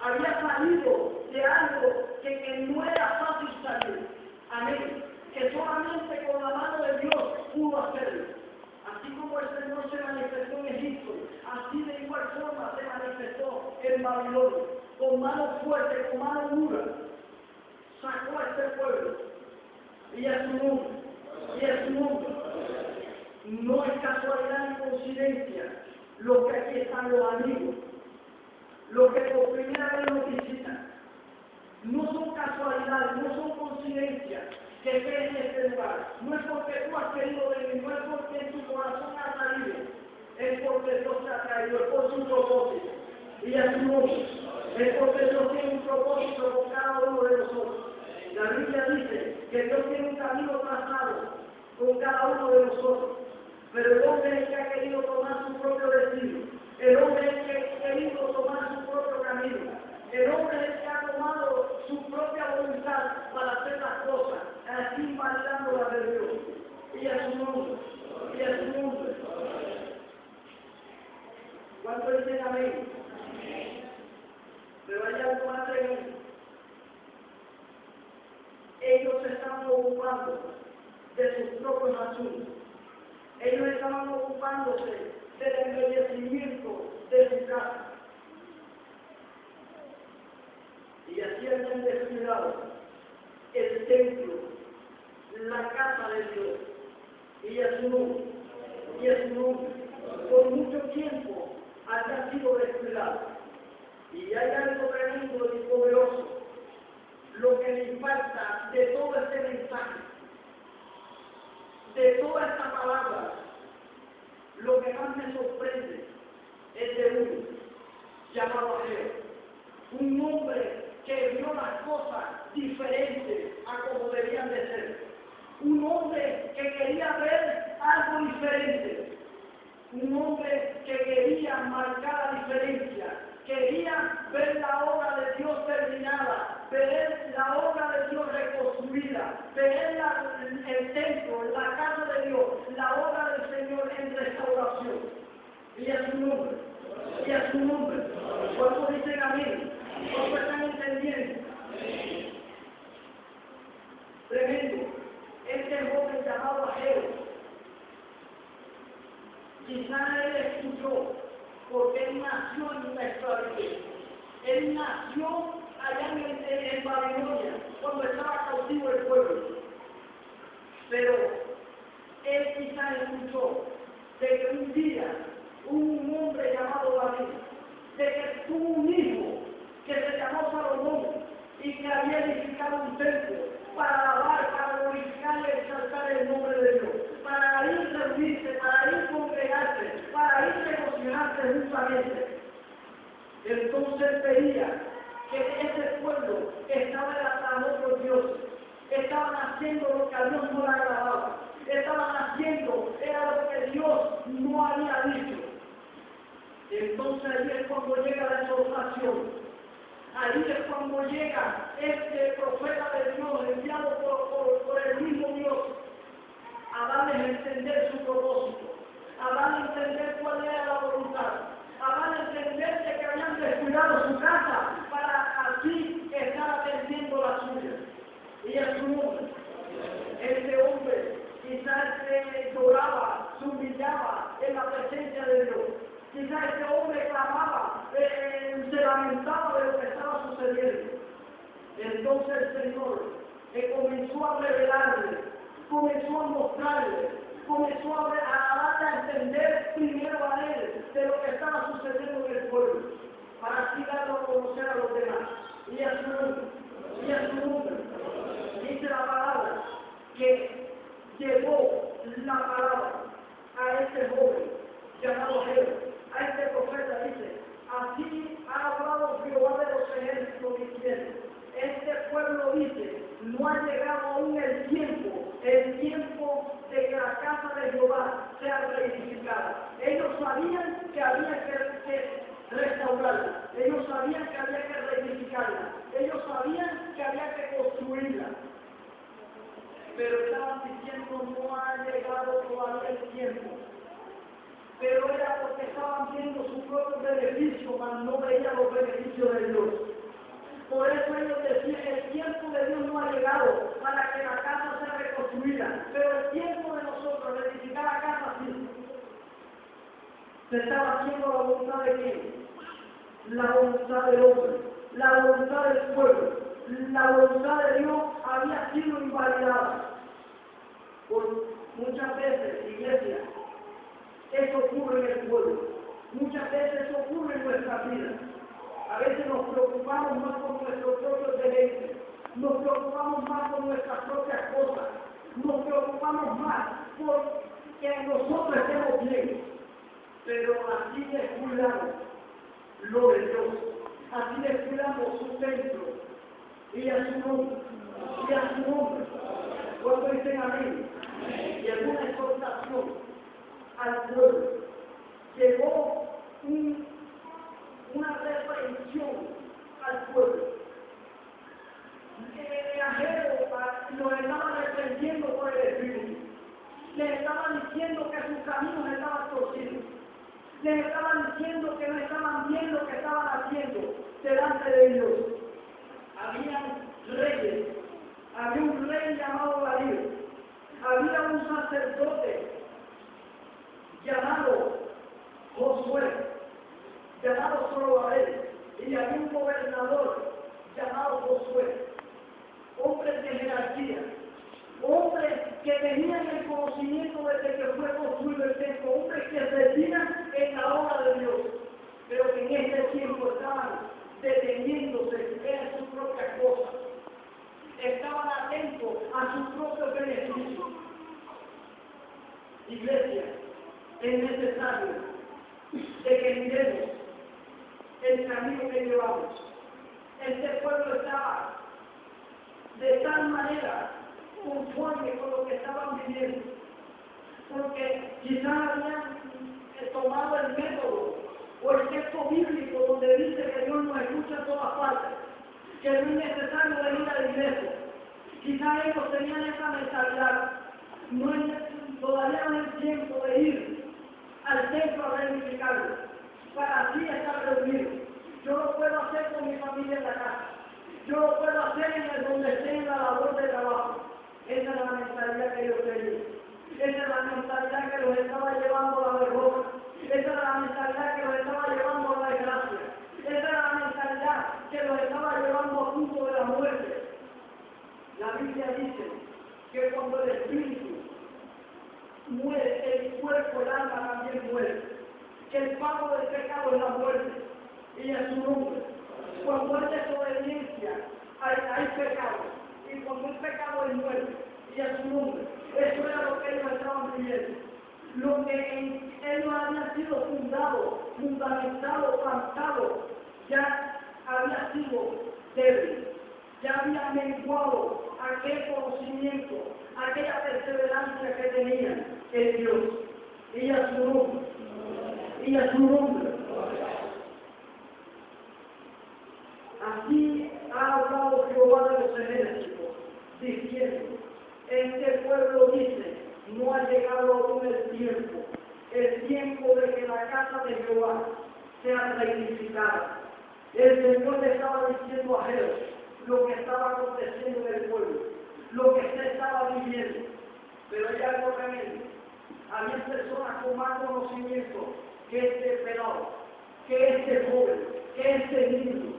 había salido de algo que no era fácil salir. Amén. Que solamente con la mano de Dios pudo hacerlo. Así como el Señor se manifestó en Egipto, así de igual forma se manifestó en Babilonia. Con mano fuerte, con mano dura, sacó a este pueblo. Y a su nombre, y a su nombre. No es casualidad ni coincidencia lo que aquí están los amigos, los que por primera vez nos visitan. No son casualidades, no son coincidencias que estén en este lugar. No es porque tú has querido venir, no es porque en tu corazón ha salido, es porque Dios te ha traído, es por su propósito. Y a su nombre, es porque Dios tiene un propósito con cada uno de nosotros. La Biblia dice que Dios tiene un camino trazado con cada uno de nosotros. Pero el hombre es el que ha querido tomar su propio destino. El hombre es el que ha querido tomar su propio camino. El hombre es el que ha tomado su propia voluntad para hacer las cosas, así invalidando la de Dios. Y a su nombre, y a su nombre. ¿Cuánto dicen amén? Pero hay algo más tremendo. Ellos se estaban ocupando de sus propios asuntos. Ellos estaban ocupándose del embellecimiento de su casa. Y así habían descuidado el templo, la casa de Dios. Y a su nombre, y a su nombre. Por mucho tiempo había sido descuidado. Y hay algo tremendo y poderoso. Lo que le impacta de todo este mensaje, de toda esta palabra, lo que más me sorprende es de uno llamado Ageo, un hombre que vio las cosas diferentes a como debían de ser, un hombre que quería ver algo diferente, un hombre que quería marcar la diferencia, quería ver la obra de Dios terminada, ver la obra de Dios reconstruida, ver el templo, la casa de Dios, la obra del Señor en restauración. Y a su nombre, y a su nombre. ¿Cuántos dicen amén? ¿Cuántos están entendiendo? Tremendo. Este joven llamado Ageo, quizás él escuchó, porque él nació en una esclavitud. Él nació allá en Babilonia, cuando estaba cautivo el pueblo. Pero él quizás escuchó de que un día hubo un hombre llamado David, de que tuvo un hijo que se llamó Salomón y que había edificado un templo para alabar, para glorificar y exaltar el nombre de Dios, para ir reunirse, para ir congregarse, para ir regocijarse juntamente. Entonces veía que ese pueblo estaba tras otros dioses, estaban haciendo lo que a Dios no le agradaba, estaban haciendo, era lo que Dios no había dicho. Entonces ahí es cuando llega la exhortación, ahí es cuando llega este profeta de Dios, enviado por el mismo Dios, a darles a entender su propósito, a darles a entender cuál era la voluntad, a darles a entender de que habían descuidado su casa para así estar atendiendo la suya. Y a su nombre, este hombre quizás lloraba, se humillaba en la presencia de Dios. Quizás este hombre clamaba, se lamentaba de lo que estaba sucediendo. Entonces el Señor comenzó a revelarle, comenzó a mostrarle, comenzó a darle a entender primero a él de lo que estaba sucediendo en el pueblo, para así darlo a conocer a los demás. Y a su nombre, y a su nombre. Dice la palabra que llevó la palabra a este joven llamado Ageo, a este profeta, dice: así ha hablado Jehová de los ejércitos diciendo, este pueblo dice, no ha llegado aún el tiempo de que la casa de Jehová sea reedificada. Ellos sabían que había que restaurarla, ellos sabían que había que reedificarla, ellos sabían que había que construirla, pero estaban diciendo no ha llegado todavía el tiempo. Pero era porque estaban viendo su propio beneficio, mas no veían los beneficios de Dios. ellos decían, el tiempo de Dios no ha llegado para que la casa sea reconstruida, pero el tiempo de nosotros de edificar la casa sí. Se estaba haciendo la voluntad de quién? La voluntad del hombre, la voluntad del pueblo, la voluntad de Dios había sido invalidada. Por muchas veces, iglesia, eso ocurre en el pueblo, muchas veces eso ocurre en nuestras vidas. A veces nos preocupamos más por nuestros propios derechos, nos preocupamos más por nuestras propias cosas, nos preocupamos más por que nosotros estemos bien, pero así descuidamos lo de Dios, así descuidamos su templo y a su nombre, y a su nombre. Cuando dicen amén, y en una exhortación al pueblo, llegó una reprensión al pueblo. Ageo lo estaba reprendiendo por el Espíritu. Le estaba diciendo que sus caminos estaban torcidos. Le estaba diciendo que no estaban bien lo que estaban haciendo delante de Dios. Habían reyes. Había un rey llamado David. Había un sacerdote llamado Josué, llamado Zorobabel, y había un gobernador llamado Josué, hombres de jerarquía, hombres que tenían el conocimiento desde que fue construido el templo, hombres que servían en la obra de Dios, pero que en este tiempo estaban deteniéndose en sus propias cosas, estaban atentos a sus propios beneficios. Iglesia, es necesario de que miremos el camino que llevamos. Este pueblo estaba de tal manera conforme con lo que estaban viviendo, porque quizás habían tomado el método o el texto bíblico donde dice que Dios nos escucha en todas partes, que no es necesario venir a la iglesia. Quizás ellos tenían esa mentalidad, todavía no es tiempo de ir al templo a verificarlo, para así estar reunidos. Yo lo puedo hacer con mi familia en la casa, yo lo puedo hacer en el donde esté en la labor de trabajo. Esa es la mentalidad que ellos tenían. Esa es la mentalidad que los estaba llevando a la derrota. Esa es la mentalidad que los estaba llevando a la desgracia. Esa es la mentalidad que los estaba llevando a punto de la muerte. La Biblia dice que cuando el espíritu muere, el cuerpo, el alma también muere. Que el pago del pecado es la muerte. Y a su nombre. Cuando hay desobediencia, hay pecado. Y cuando el pecado es muerte. Y a su nombre. Eso era lo que ellos estaban viviendo. Lo que ellos habían sido fundamentado, plantado, ya había sido débil. Ya había menguado aquel conocimiento, aquella perseverancia que tenían en Dios. Y a su nombre. Y a su nombre. Así ha hablado Jehová de los ejércitos, diciendo, este pueblo dice, no ha llegado aún el tiempo de que la casa de Jehová sea reedificada. El Señor le estaba diciendo a Jehová lo que estaba aconteciendo en el pueblo, lo que se estaba viviendo, pero hay algo tremendo. Había personas con más conocimiento que este pelado, que este joven, que este niño,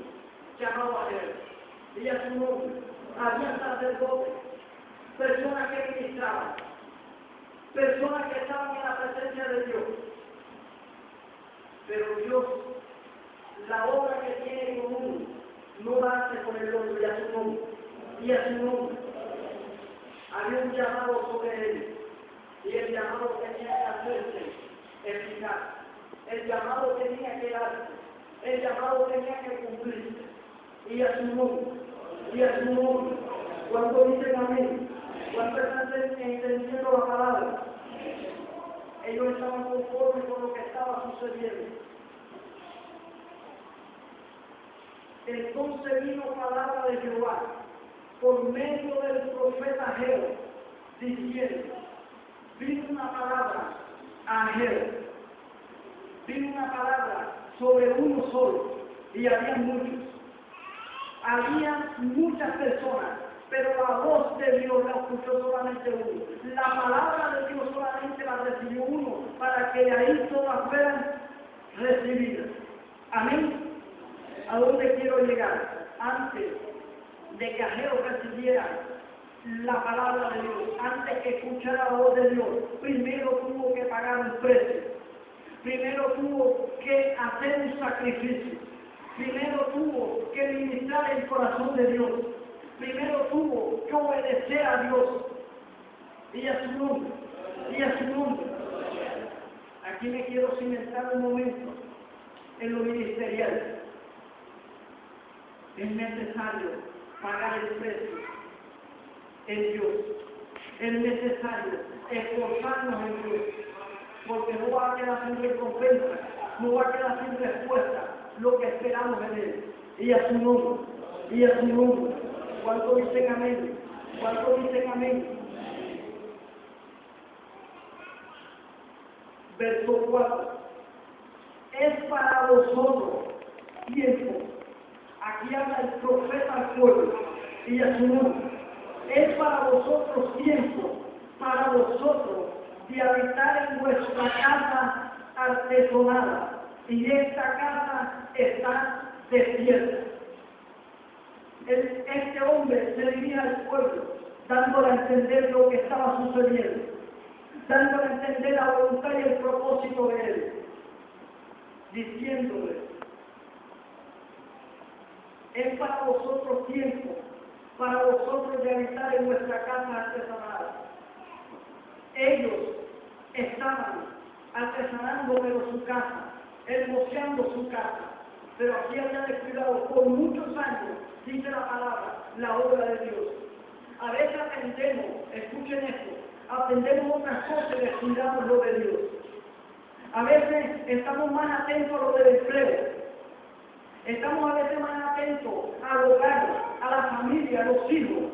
llamado a él, y a su nombre. Había sacerdotes, personas que ministraban, personas que estaban en la presencia de Dios. Pero Dios, la obra que tiene con uno, no la hace con el otro, y a su nombre. Y a su nombre. Había un llamado sobre él, y el llamado tenía que hacerse eficaz. El llamado tenía que darse, el llamado tenía que cumplirse. Y a su nombre, y a su nombre. Cuando dicen amén, cuando están entendiendo la palabra, ellos estaban conformes con lo que estaba sucediendo. Entonces vino palabra de Jehová por medio del profeta Ageo, diciendo, vino una palabra a Ageo, vino una palabra sobre uno solo, y había muchos. Había muchas personas, pero la voz de Dios la escuchó solamente uno. La palabra de Dios solamente la recibió uno, para que de ahí todas fueran recibidas. Amén. ¿A dónde quiero llegar? Antes de que Ageo recibiera la palabra de Dios, antes que escuchara la voz de Dios, primero tuvo que pagar un precio. Primero tuvo que hacer un sacrificio. Primero tuvo que ministrar el corazón de Dios. Primero tuvo que obedecer a Dios y a su nombre. Y a su nombre. Aquí me quiero cimentar un momento en lo ministerial. Es necesario pagar el precio en Dios. Es necesario esforzarnos en Dios, porque no va a quedar sin recompensa, no va a quedar sin respuesta lo que esperamos en Él. Y a su nombre, y a su nombre. ¿Cuánto dicen amén? ¿Cuánto dicen amén? Verso 4. Es para vosotros tiempo. Aquí habla el profeta al pueblo y a su nombre. Es para vosotros tiempo, para vosotros, de habitar en vuestra casa artesonada. Y esta casa está desierta. Este hombre se dirige al pueblo, dándole a entender lo que estaba sucediendo, dándole a entender la voluntad y el propósito de él, diciéndole: es para vosotros tiempo, para vosotros de habitar en vuestra casa artesanada. Ellos estaban artesanando pero su casa, hermoseando su casa, pero aquí había descuidado por muchos años, dice la palabra, la obra de Dios. A veces atendemos, escuchen esto, atendemos otras cosas y descuidamos lo de Dios. A veces estamos más atentos a lo del empleo. Estamos a veces más atentos al hogar, a la familia, a los hijos.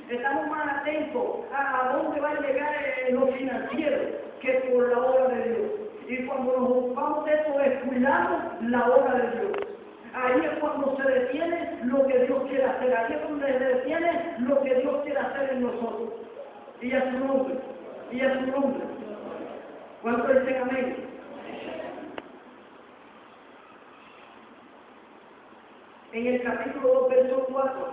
Estamos más atentos a dónde va a llegar lo financiero que por la obra de Dios. Y cuando nos ocupamos de eso, descuidamos la obra de Dios. Ahí es cuando se detiene lo que Dios quiere hacer. Ahí es donde se detiene lo que Dios quiere hacer en nosotros. Y a su nombre. Y a su nombre. ¿Cuánto dicen amén? En el capítulo 2, verso 4,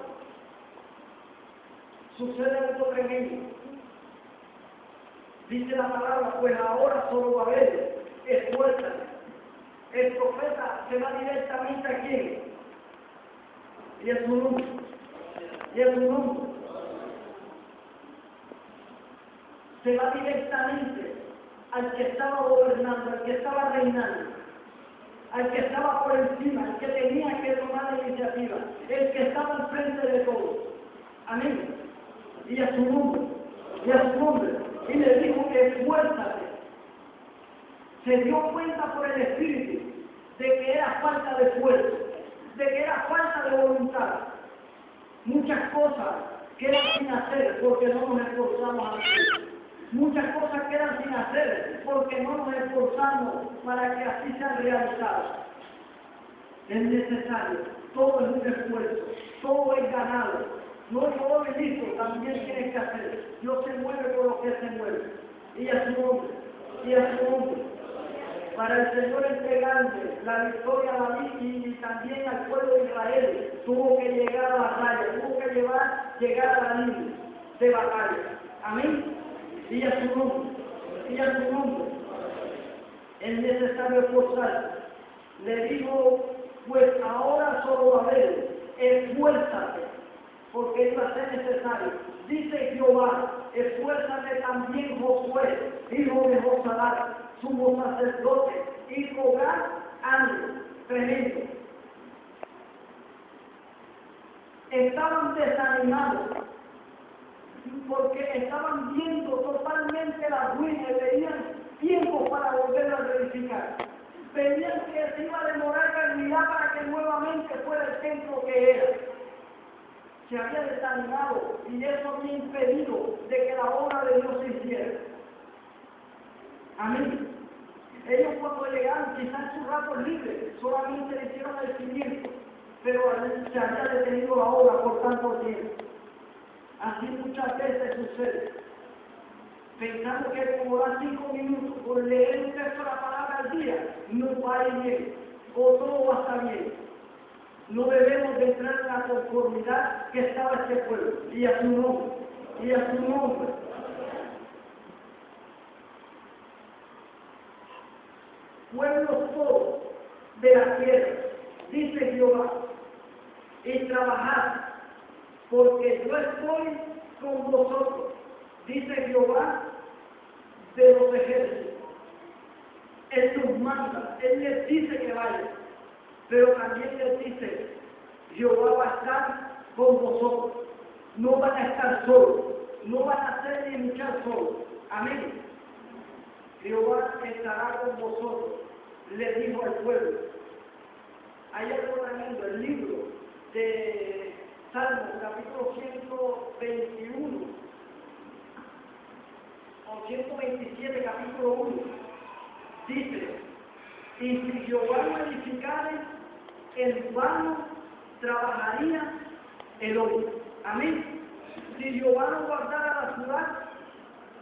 sucede algo tremendo. Dice la palabra: pues ahora Zorobabel, esfuérzate. El profeta se va directamente a quién? Y a su nombre. Y a su nombre. Se va directamente al que estaba gobernando, al que estaba reinando, al que estaba por encima, al que tenía que tomar la iniciativa, el que estaba al frente de todo. Amén. Y a su nombre, y a su nombre. Y le dijo: esfuérzate. Se dio cuenta por el Espíritu de que era falta de esfuerzo, de que era falta de voluntad. Muchas cosas quedan sin hacer porque no nos esforzamos a hacer. Muchas cosas quedan sin hacer porque no nos esforzamos para que así sean realizadas. Es necesario, todo es un esfuerzo, todo es ganado. No todo es listo, también tienes que hacer. Dios se mueve por lo que se mueve. Y a su nombre, y a su nombre. Para el Señor entregarle la victoria a David y también al pueblo de Israel, tuvo que llegar a la batalla, tuvo que llegar a la línea de batalla. Amén. Y a su nombre, y a su nombre. Es necesario esforzarse. Le digo: pues ahora Zorobabel, esfuérzate, porque iba a ser necesario. Dice Jehová: esfuérzate también Josué, hijo de Josadak, sumo sacerdote, y cobrar ánimo. Tremendo. Estaban desanimados porque estaban viendo totalmente la ruina y veían tiempo para volver a verificar. Veían que se iba a demorar eternidad para que nuevamente fuera el templo que era. Se había desanimado y eso había impedido de que la obra de Dios se hiciera. Amén. Ellos cuando llegaron, quizás en sus ratos libres, solamente le hicieron el cimiento, pero al se haya detenido la obra por tanto tiempo. Así muchas veces sucede. Pensamos que como da 5 minutos por leer un texto de la palabra al día, no va a ir bien, o todo va a estar bien. No debemos de entrar en la conformidad que estaba este pueblo, y a su nombre, y a su nombre. Pueblos todos de la tierra, dice Jehová, y trabajad, porque yo estoy con vosotros, dice Jehová de los ejércitos. Él nos manda, Él les dice que vayan, pero también les dice, Jehová va a estar con vosotros, no van a estar solos, no van a ser ni luchar solos. Amén. Jehová estará con vosotros, le dijo al pueblo. Hay algo tremendo, el libro de Salmos, capítulo 121, o 127, capítulo 1, dice, y si Jehová no edificare, en vano trabajaría el hombre. Amén. Si Jehová no guardara la ciudad,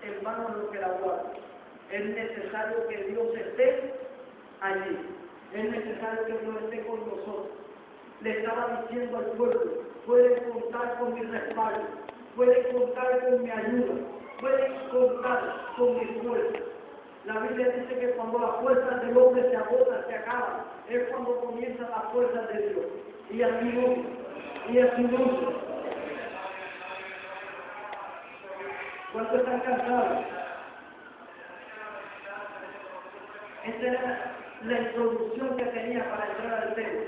en vano es lo que la guarda. Es necesario que Dios esté allí. Es necesario que Dios esté con nosotros. Le estaba diciendo al pueblo, pueden contar con mi respaldo, pueden contar con mi ayuda, pueden contar con mi fuerza. La Biblia dice que cuando las fuerzas del hombre se agotan, se acaban, es cuando comienzan las fuerzas de Dios. Y a su nombre, y a su nombre. ¿Cuántos están cansados? Esta era la introducción que tenía para entrar al tema.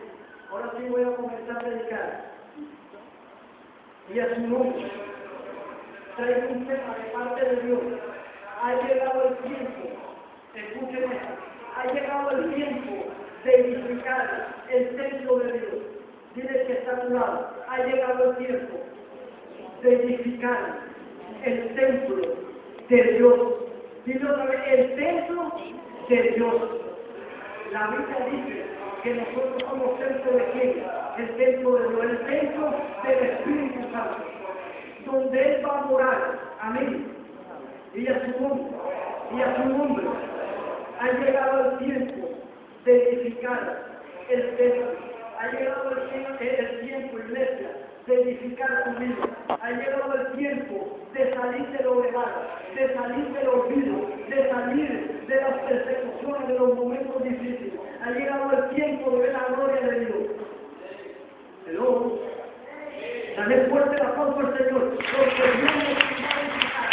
Ahora sí voy a comenzar a predicar. Y a su nombre, traigo un tema de parte de Dios. Ha llegado el tiempo, escuchen esto, ha llegado el tiempo de edificar el templo de Dios. Dile que está a tu lado, ha llegado el tiempo de edificar el templo de Dios. Dile otra vez, el templo de Dios. La Biblia dice que nosotros somos templo de quién? El templo de Dios, el templo del Espíritu Santo, donde Él va a morar. Amén. Y a su nombre, y a su nombre, ha llegado el tiempo de edificar el templo. Ha llegado el tiempo, iglesia, de edificar tu vida. Ha llegado el tiempo de salir de lo legal, de salir del olvido, de salir de las persecuciones, de los momentos difíciles. Ha llegado el tiempo de ver la gloria de Dios. Hello. Dale fuerte el aplauso al Señor, porque Dios nos va a edificar.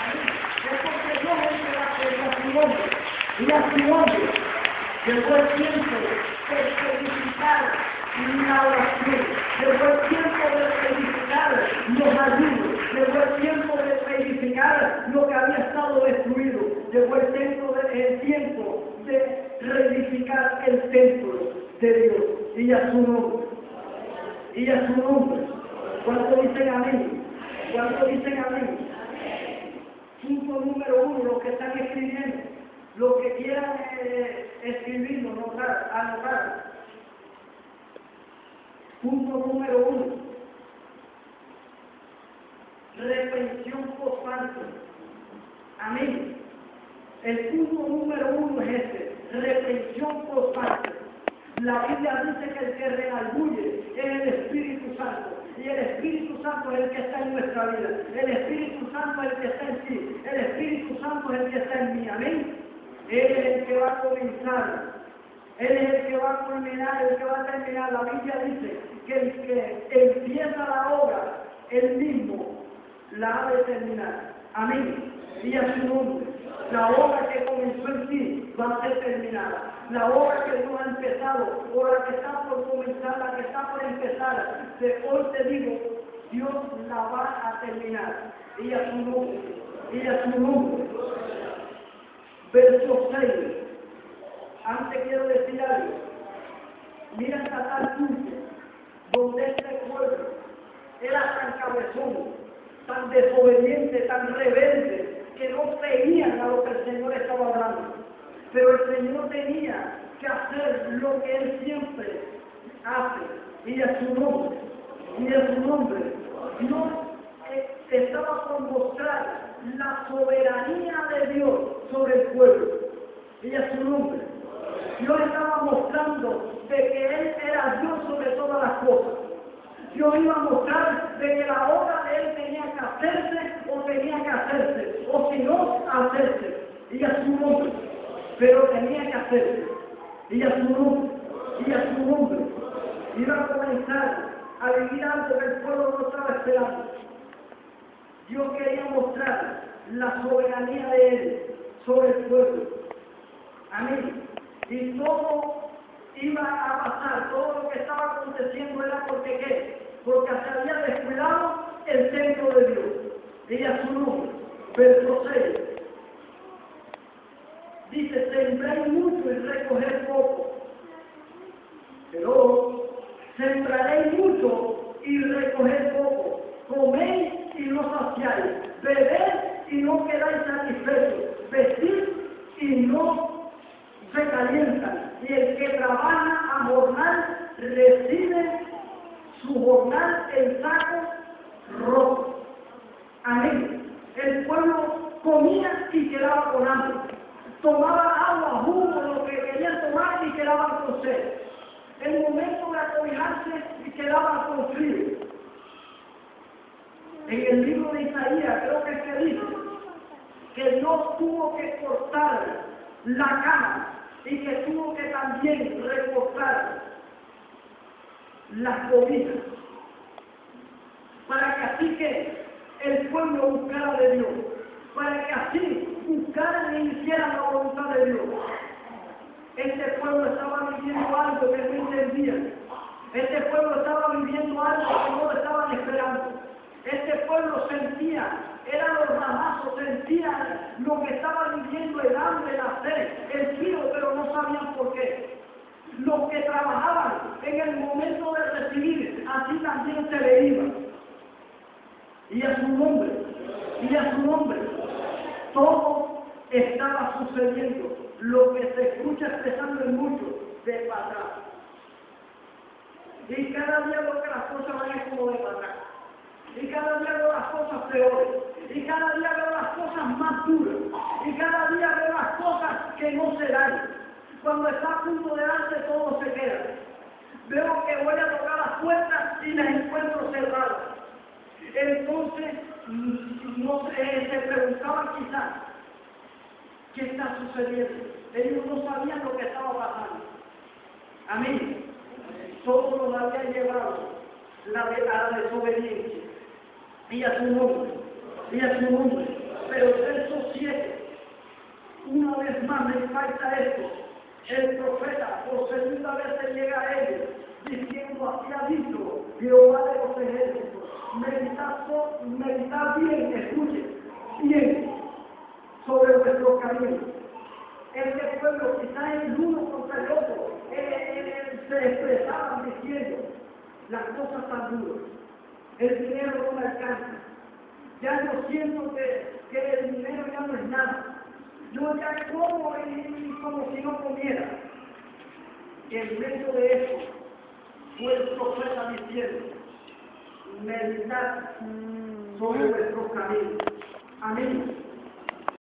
Es porque Dios es el que va a hacer a su nombre, y a su nombre. Llegó el tiempo de edificar la oración. Llegó el tiempo de edificar los ayunos. Llegó el tiempo de edificar lo que había estado destruido. Llegó el tiempo de reedificar el templo de Dios. Y a su nombre. Y a su nombre. ¿Cuánto dicen amén? ¿Cuánto dicen amén? Punto número 1, los que están escribiendo. Los que quieran escribirlo, anotar. Punto número 1. Reprensión constante. Amén. El punto número 1 es este. Reprensión constante. La Biblia dice que el que redarguye es el Espíritu Santo. Y el Espíritu Santo es el que está en nuestra vida. El Espíritu Santo es el que está en ti. El Espíritu Santo es el que está en mí. Amén. Él es el que va a comenzar. Él es el que va a culminar, el que va a terminar. La Biblia dice que el que empieza la obra, él mismo la ha de terminar. Amén. Y a su nombre. La obra que comenzó en ti va a ser terminada. La obra que Dios ha empezado, o la que está por comenzar, la que está por empezar, hoy te digo, Dios la va a terminar. Y a su nombre. Y a su nombre. Verso 6. Antes quiero decir algo. Mira hasta tal punto donde este pueblo era tan cabezón, tan desobediente, tan rebelde, que no creían a lo que el Señor estaba hablando. Pero el Señor tenía que hacer lo que Él siempre hace. Y a su nombre. y en su nombre. Dios estaba por mostrar la soberanía de Dios sobre el pueblo y en su nombre. Dios estaba mostrando de que Él era Dios sobre todas las cosas. Dios iba a mostrar de que la obra de Él tenía que hacerse o tenía que hacerse, o si no, hacerse, y a su nombre, pero tenía que hacerse, y a su nombre, y a su nombre. Iba a comenzar a vivir algo que el pueblo no estaba esperando. Dios quería mostrar la soberanía de Él sobre el pueblo. Amén. Y todo iba a pasar, todo lo que estaba aconteciendo era porque ¿qué? Porque se había descuidado el templo de Dios. Y a su nombre, verso 6. Dice, sembré mucho y recoger poco. Pero sembraré mucho y recoger poco. Coméis y no saciáis. Bebed y no quedáis satisfechos. Vestir y no se calientan. Y el que trabaja a jornal recibe su jornal en saco roto. Amén. El pueblo comía y quedaba con hambre. Tomaba agua, jugo, lo que querían tomar y quedaban con sed. El momento de acobijarse y quedaban con frío. En el libro de Isaías creo que es que dice que Dios tuvo que cortar la cama y que tuvo que también recortar las cobijas para que así que el pueblo buscara de Dios, para que así buscaran e hicieran la voluntad de Dios. Este pueblo estaba viviendo algo que no entendían. Este pueblo estaba viviendo algo que no estaban esperando. Este pueblo sentía, eran los ramazos, sentían lo que estaba viviendo, el hambre, la sed, el frío, pero no sabían por qué. Los que trabajaban en el momento de recibir, así también se le iban. Y a su nombre, todo estaba sucediendo, lo que se escucha expresando en muchos, de para atrás. Y cada día veo que las cosas van como de para atrás. Y cada día veo las cosas peores. Y cada día veo las cosas más duras. Y cada día veo las cosas que no se dan. Cuando está a punto de darse, todo se queda. Veo que voy a tocar las puertas y las encuentro cerradas. Entonces, se preguntaban quizás, ¿qué está sucediendo? Ellos no sabían lo que estaba pasando. Amén. Todo los había llevado a la desobediencia. Y a su nombre. Pero el verso 7, una vez más me falta esto. El profeta por segunda vez se llega a ellos, diciendo, así ha dicho Jehová de los ejércitos, meditad bien, escuchen, bien, sobre vuestros caminos. Este pueblo, quizás el uno contra el otro, se expresaban diciendo, las cosas están duras, el dinero no me alcanza, ya yo siento que el dinero ya no es nada. Yo ya como y como si no comiera. Y en medio de eso, fue el profeta diciendo, meditad sobre vuestros caminos. Amén.